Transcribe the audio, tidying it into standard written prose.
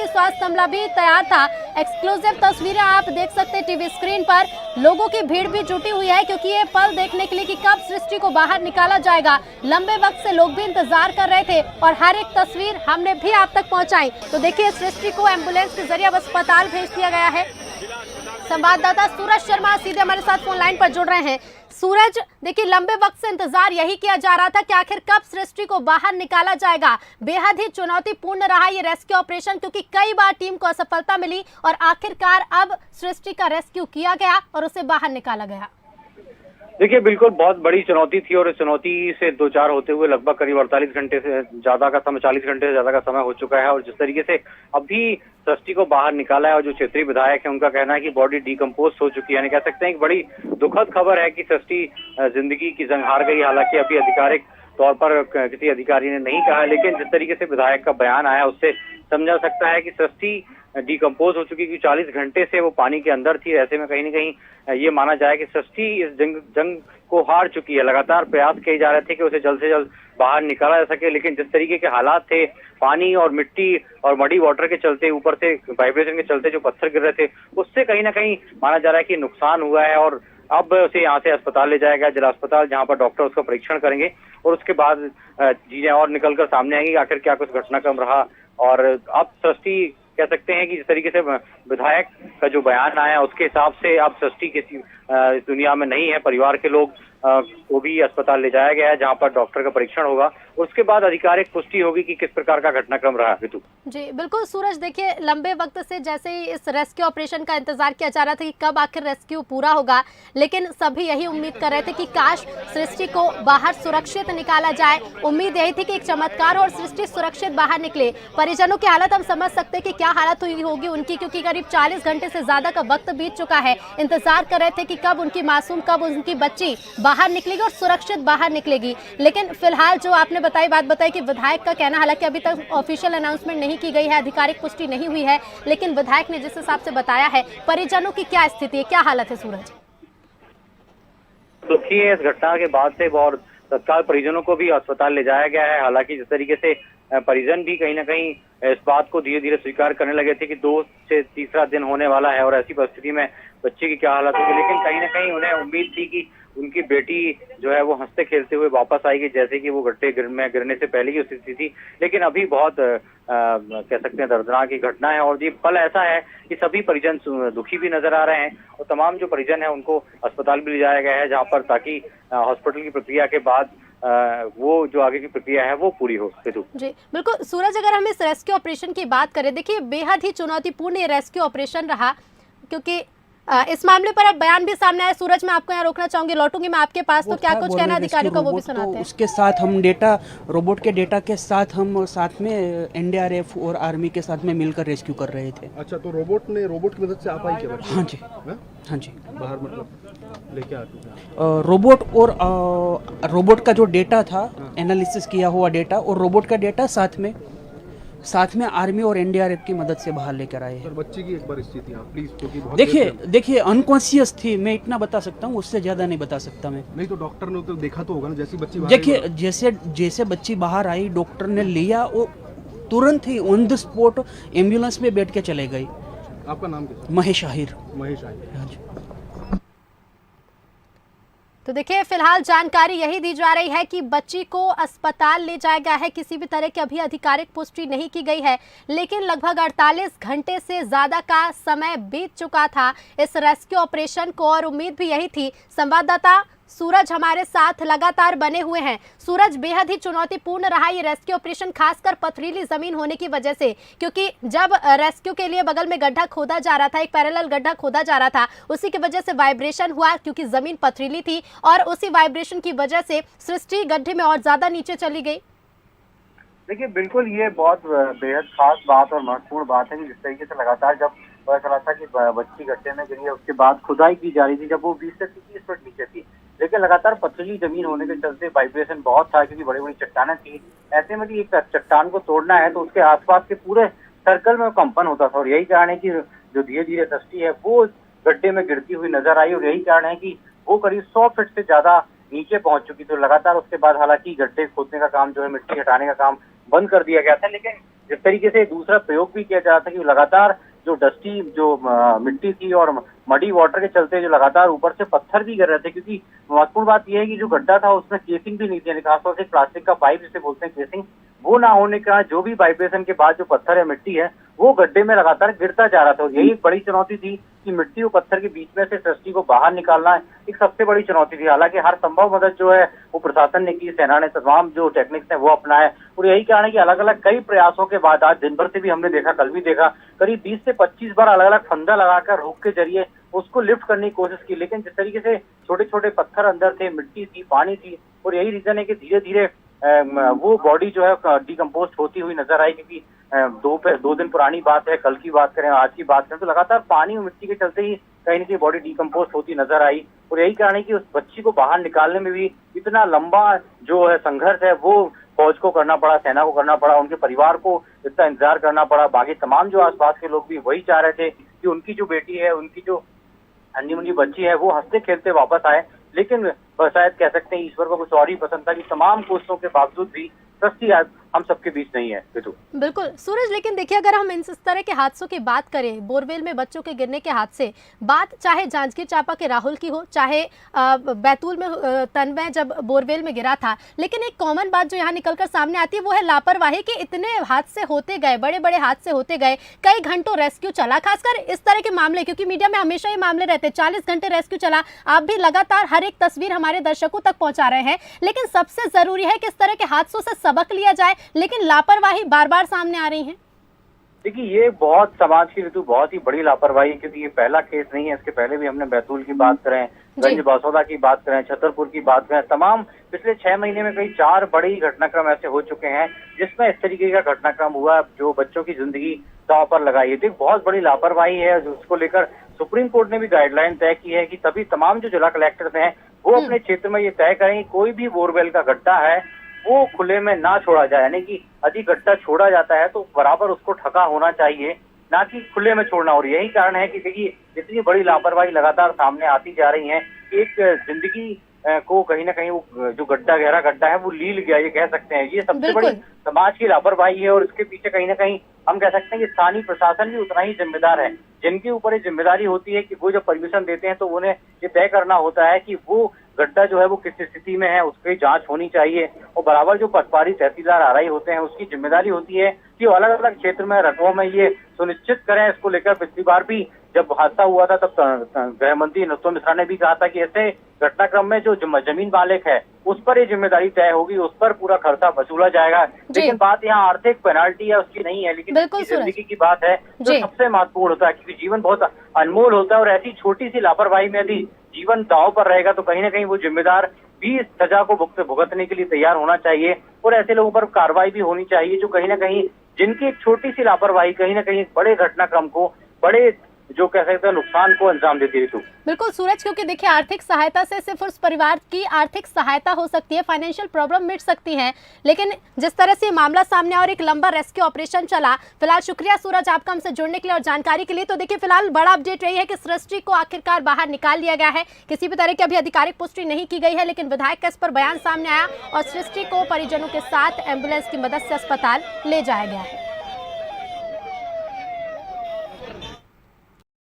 ही स्वास्थ्य अमला भी तैयार था। एक्सक्लूसिव तस्वीरें आप देख सकते हैं टीवी स्क्रीन पर। लोगों की भीड़ भी जुटी हुई है क्योंकि ये पल देखने के लिए कि कब सृष्टि को बाहर निकाला जाएगा। लंबे वक्त से लोग भी इंतजार कर रहे थे और हर एक तस्वीर हमने भी आप तक पहुंचाई। तो देखिए, सृष्टि को एम्बुलेंस के जरिए अब अस्पताल भेज दिया गया है। संवाददाता सूरज शर्मा सीधे हमारे साथ फोन लाइन पर जुड़ रहे हैं। सूरज, देखिए, लंबे वक्त से इंतजार यही किया जा रहा था कि आखिर कब सृष्टि को बाहर निकाला जाएगा। बेहद ही चुनौतीपूर्ण रहा ये रेस्क्यू ऑपरेशन क्योंकि कई बार टीम को असफलता मिली और आखिरकार अब सृष्टि का रेस्क्यू किया गया और उसे बाहर निकाला गया। देखिए, बिल्कुल बहुत बड़ी चुनौती थी और इस चुनौती से दो चार होते हुए लगभग करीब 48 घंटे से ज्यादा का समय 40 घंटे से ज्यादा का समय हो चुका है। और जिस तरीके से अभी सृष्टि को बाहर निकाला है और जो क्षेत्रीय विधायक है उनका कहना है कि बॉडी डिकम्पोज हो चुकी है, यानी कह सकते हैं एक बड़ी दुखद खबर है कि सृष्टि जिंदगी की जंग हार गई। हालांकि अभी आधिकारिक तौर पर किसी अधिकारी ने नहीं कहा, लेकिन जिस तरीके से विधायक का बयान आया उससे समझा सकता है कि सृष्टि डिकम्पोज हो चुकी, क्योंकि 40 घंटे से वो पानी के अंदर थी। ऐसे में कहीं न कहीं ये माना जाए कि सृष्टि इस जंग को हार चुकी है। लगातार प्रयास किए जा रहे थे कि उसे जल्द से जल्द बाहर निकाला जा सके, लेकिन जिस तरीके के हालात थे, पानी और मिट्टी और मडी वाटर के चलते, ऊपर से वाइब्रेशन के चलते जो पत्थर गिर रहे थे, उससे कहीं ना कहीं माना जा रहा है कि नुकसान हुआ है। और अब उसे यहाँ से अस्पताल ले जाया गया, जिला अस्पताल, जहाँ पर डॉक्टर उसका परीक्षण करेंगे और उसके बाद चीजें और निकलकर सामने आएंगी आखिर क्या कुछ घटनाक्रम रहा। और अब सृष्टि कह सकते हैं कि जिस तरीके से विधायक का जो बयान आया उसके हिसाब से अब सृष्टि किसी इस दुनिया में नहीं है। परिवार के लोग को भी अस्पताल ले जाया गया है जहां पर डॉक्टर का परीक्षण होगा, उसके बाद आधिकारिक पुष्टि होगी कि किस प्रकार का घटनाक्रम रहा। ऋतु जी बिल्कुल सूरज, देखिए, लंबे वक्त से जैसे ही इस रेस्क्यू ऑपरेशन का इंतजार किया जा रहा था कि कब आखिर रेस्क्यू पूरा होगा, लेकिन सभी यही उम्मीद कर रहे थे कि काश सृष्टि को बाहर सुरक्षित निकाला जाए। उम्मीद यही थी कि एक चमत्कार और सृष्टि सुरक्षित बाहर निकले। परिजनों की हालत हम समझ सकते हैं कि क्या हालत हुई होगी उनकी, क्योंकि करीब 40 घंटे से ज्यादा का वक्त बीत चुका है। इंतजार कर रहे थे कि कब उनकी मासूम, कब उनकी बच्ची बाहर निकलेगी और सुरक्षित बाहर निकलेगी। लेकिन फिलहाल जो आपने बात बताई कि विधायक का कहना, हालांकि अभी तक ऑफिशियल अनाउंसमेंट नहीं की गई है, आधिकारिक पुष्टि नहीं हुई है, लेकिन विधायक ने जिस हिसाब से बताया है, परिजनों की क्या स्थिति है, क्या हालत है सूरज? दुखी है इस घटना के बाद से और तत्काल परिजनों को भी अस्पताल ले जाया गया है। हालांकि जिस तरीके से परिजन भी कहीं ना कहीं इस बात को धीरे धीरे स्वीकार करने लगे थे कि 2 से तीसरा दिन होने वाला है और ऐसी परिस्थिति में बच्चे की क्या हालत होगी, लेकिन कहीं ना कहीं उन्हें उम्मीद थी कि उनकी बेटी जो है वो हंसते खेलते हुए वापस आएगी, जैसे कि वो गड्ढे में गिरने से पहले की स्थिति थी। लेकिन अभी बहुत कह सकते हैं दर्दनाक की घटना है और ये पल ऐसा है कि सभी परिजन दुखी भी नजर आ रहे हैं और तमाम जो परिजन है उनको अस्पताल भी ले जाया गया है, जहाँ पर ताकि हॉस्पिटल की प्रक्रिया के बाद वो जो आगे की प्रक्रिया है वो पूरी हो। जी बिल्कुल सूरज, अगर हम इस रेस्क्यू ऑपरेशन की बात करें, देखिए बेहद ही चुनौतीपूर्ण ये रेस्क्यू ऑपरेशन रहा, क्योंकि इस मामले पर अब बयान भी सामने आया। सूरज, मैं आपको यहाँ रोकना चाहूंगी, लौटूंगी मैं आपके पास, तो क्या कुछ कहना अधिकारियों का वो भी सुनाते हैं। उसके साथ हम रोबोट के डेटा के साथ हम साथ में एनडीआरएफ और आर्मी के साथ में मिलकर रेस्क्यू कर रहे थे। अच्छा, तो रोबोट की मदद से आप आई क्या? हाँ जी, हाँ जी, बाहर मतलब लेके आते रोबोट का जो डेटा था, एनालिसिस किया हुआ डेटा और रोबोट का डेटा साथ में आर्मी और एनडीआरएफ की मदद से बाहर लेकर आए हैं। बच्चे की एक बार स्थिति आप प्लीज, क्योंकि बहुत देखिए अनकॉन्शियस थी, मैं इतना बता सकता हूँ, उससे ज्यादा नहीं बता सकता मैं। नहीं तो डॉक्टर ने तो देखा तो होगा ना, जैसी बच्ची देखिए जैसे बच्ची बाहर आई, डॉक्टर ने लिया और तुरंत ही ऑन द स्पॉट एम्बुलेंस में बैठ के चले गए। आपका नाम क्या? महेश आहिर। हाँ जी। तो देखिए, फिलहाल जानकारी यही दी जा रही है कि बच्ची को अस्पताल ले जाया गया है। किसी भी तरह की अभी आधिकारिक पुष्टि नहीं की गई है, लेकिन लगभग 48 घंटे से ज्यादा का समय बीत चुका था इस रेस्क्यू ऑपरेशन को और उम्मीद भी यही थी। संवाददाता सूरज हमारे साथ लगातार बने हुए हैं। सूरज, बेहद ही चुनौतीपूर्ण रहा ये रेस्क्यू ऑपरेशन, खासकर पथरीली जमीन होने की वजह से, क्योंकि जब रेस्क्यू के लिए बगल में गड्ढा खोदा जा रहा था, एक पैरेलल गड्ढा खोदा जा रहा था, उसी की वजह से वाइब्रेशन हुआ क्योंकि जमीन पथरीली थी और उसी वाइब्रेशन की वजह से सृष्टि गड्ढे में और ज्यादा नीचे चली गई। देखिए, बिल्कुल ये बहुत बेहद खास बात और महत्वपूर्ण बात है कि जिस तरीके से लगातार जब पता चला था कि बच्ची गड्ढे में गिरी है, उसके बाद खुदाई की जा रही थी जब वो 20 से 30 फुट नीचे थी, लेकिन लगातार पथरीली जमीन होने के चलते वाइब्रेशन बहुत था क्योंकि बड़ी बड़ी चट्टानें थी। ऐसे में कि एक चट्टान को तोड़ना है तो उसके आसपास के पूरे सर्कल में कंपन होता था और यही कारण है कि जो धीरे धीरे सृष्टि है वो गड्ढे में गिरती हुई नजर आई और यही कारण है कि वो करीब 100 फीट से ज्यादा नीचे पहुंच चुकी। तो लगातार उसके बाद हालांकि गड्ढे खोदने का काम जो है, मिट्टी हटाने का काम बंद कर दिया गया था। लेकिन जिस तरीके से दूसरा प्रयोग भी किया जा रहा था कि लगातार जो डस्टी जो मिट्टी थी और मडी वाटर के चलते जो लगातार ऊपर से पत्थर भी गिर रहे थे, क्योंकि महत्वपूर्ण बात यह है कि जो गड्ढा था उसमें केसिंग भी नहीं थी, खासतौर से प्लास्टिक का पाइप जिसे बोलते हैं केसिंग, वो ना होने के कारण जो भी वाइब्रेशन के बाद जो पत्थर है मिट्टी है वो गड्ढे में लगातार गिरता जा रहा था। और यही एक बड़ी चुनौती थी कि मिट्टी और पत्थर के बीच में से सृष्टि को बाहर निकालना एक सबसे बड़ी चुनौती थी। हालांकि हर संभव मदद जो है वो प्रशासन ने की, सेना ने तमाम जो टेक्निक्स है वो अपनाए, और यही कारण है कि अलग अलग कई प्रयासों के बाद आज दिन भर से भी हमने देखा, कल भी देखा, करीब 20 से 25 बार अलग अलग फंदा लगाकर रोक के जरिए उसको लिफ्ट करने की कोशिश की। लेकिन जिस तरीके से छोटे छोटे पत्थर अंदर थे, मिट्टी थी, पानी थी, और यही रीजन है कि धीरे धीरे वो बॉडी जो है डिकम्पोस्ट होती हुई नजर आई। क्योंकि 2 दिन पुरानी बात है, कल की बात करें, आज की बात करें, तो लगातार पानी और मिट्टी के चलते ही कहीं न कहीं बॉडी डिकम्पोस्ट होती नजर आई। और यही कारण है कि उस बच्ची को बाहर निकालने में भी इतना लंबा जो है संघर्ष है वो फौज को करना पड़ा, सेना को करना पड़ा, उनके परिवार को इतना इंतजार करना पड़ा। बाकी तमाम जो आसपास के लोग भी वही चाह रहे थे कि उनकी जो बेटी है, उनकी जो नन्ही मुन्नी बच्ची है वो हंसते खेलते वापस आए। लेकिन शायद कह सकते हैं ईश्वर को कुछ और ही पसंद था कि तमाम कोशिशों के बावजूद भी सृष्टि आज हम सबके बीच नहीं है। बिल्कुल सूरज, लेकिन देखिए अगर हम इस तरह के हादसों की बात करें, बोरवेल में बच्चों के गिरने के हादसे, बात चाहे जांजगीर चांपा के राहुल की हो, चाहे बैतूल में तन्मय जब बोरवेल में गिरा था, लेकिन एक कॉमन बात जो यहाँ निकलकर सामने आती है वो है लापरवाही। कि इतने हादसे होते गए, बड़े बड़े हादसे होते गए, कई घंटों रेस्क्यू चला, खासकर इस तरह के मामले, क्योंकि मीडिया में हमेशा ये मामले रहते हैं, 40 घंटे रेस्क्यू चला, आप भी लगातार हर एक तस्वीर हमारे दर्शकों तक पहुंचा रहे हैं। लेकिन सबसे जरूरी है कि इस तरह के हादसों से सबक लिया जाए, लेकिन लापरवाही बार बार सामने आ रही है। देखिए ये बहुत समाज की ऋतु बहुत ही बड़ी लापरवाही, क्योंकि ये पहला केस नहीं है। इसके पहले भी हमने बैतूल की बात करें, गंज बसौदा की बात करें, छतरपुर की बात करें, तमाम पिछले 6 महीने में कई 4 बड़े ही घटनाक्रम ऐसे हो चुके हैं जिसमें इस तरीके का घटनाक्रम हुआ जो बच्चों की जिंदगी दांव पर लगाई है। तो बहुत बड़ी लापरवाही है, जिसको लेकर सुप्रीम कोर्ट ने भी गाइडलाइन तय की है कि तभी तमाम जो जिला कलेक्टर हैं वो अपने क्षेत्र में ये तय करें कोई भी बोरवेल का गड्ढा है वो खुले में ना छोड़ा जाए, यानी कि यदि गड्ढा छोड़ा जाता है तो बराबर उसको ढका होना चाहिए, ना कि खुले में छोड़ना। और यही कारण है कि देखिए इतनी बड़ी लापरवाही लगातार सामने आती जा रही है। एक जिंदगी को कहीं ना कहीं वो जो गहरा गड्ढा है वो लील गया, ये कह सकते हैं। ये सबसे बड़ी समाज की लापरवाही है, और इसके पीछे कहीं ना कहीं हम कह सकते हैं कि स्थानीय प्रशासन भी उतना ही जिम्मेदार है, जिनके ऊपर ये जिम्मेदारी होती है कि वो जब परमिशन देते हैं तो उन्हें ये तय करना होता है कि वो गड्ढा जो है वो किस स्थिति में है, उसकी जांच होनी चाहिए। और बराबर जो पटवारी तहसीलदार आरआई होते हैं उसकी जिम्मेदारी होती है कि वो अलग अलग क्षेत्र में रकबों में ये सुनिश्चित करें। इसको लेकर पिछली बार भी जब हादसा हुआ था तब गृह मंत्री नरोत्तम मिश्रा ने भी कहा था कि ऐसे घटनाक्रम में जो जमीन मालिक है उस पर ये जिम्मेदारी तय होगी, उस पर पूरा खर्चा वसूला जाएगा। लेकिन बात यहाँ आर्थिक पेनाल्टी है उसकी नहीं है, लेकिन जिंदगी की बात है जो सबसे महत्वपूर्ण होता है, क्योंकि जीवन बहुत अनमोल होता है। और ऐसी छोटी सी लापरवाही में यदि जीवन दांव पर रहेगा तो कहीं ना कहीं वो जिम्मेदार भी सजा को भुगतने के लिए तैयार होना चाहिए, और ऐसे लोगों पर कार्रवाई भी होनी चाहिए जो कहीं ना कहीं जिनकी एक छोटी सी लापरवाही कहीं ना कहीं बड़े घटनाक्रम को, बड़े जो कह सकते हैं नुकसान को अंजाम देती है। बिल्कुल सूरज, क्योंकि देखिए आर्थिक सहायता से सिर्फ उस परिवार की आर्थिक सहायता हो सकती है, फाइनेंशियल प्रॉब्लम मिट सकती है, लेकिन जिस तरह से मामला सामने और एक लंबा रेस्क्यू ऑपरेशन चला। फिलहाल शुक्रिया सूरज आपका हमसे जुड़ने के लिए और जानकारी के लिए। तो देखिए फिलहाल बड़ा अपडेट रही है कि सृष्टि को आखिरकार बाहर निकाल लिया गया है, किसी भी तरह की अभी आधिकारिक पुष्टि नहीं की गई है, लेकिन विधायक का इस पर बयान सामने आया और सृष्टि को परिजनों के साथ एम्बुलेंस की मदद से अस्पताल ले जाया गया है।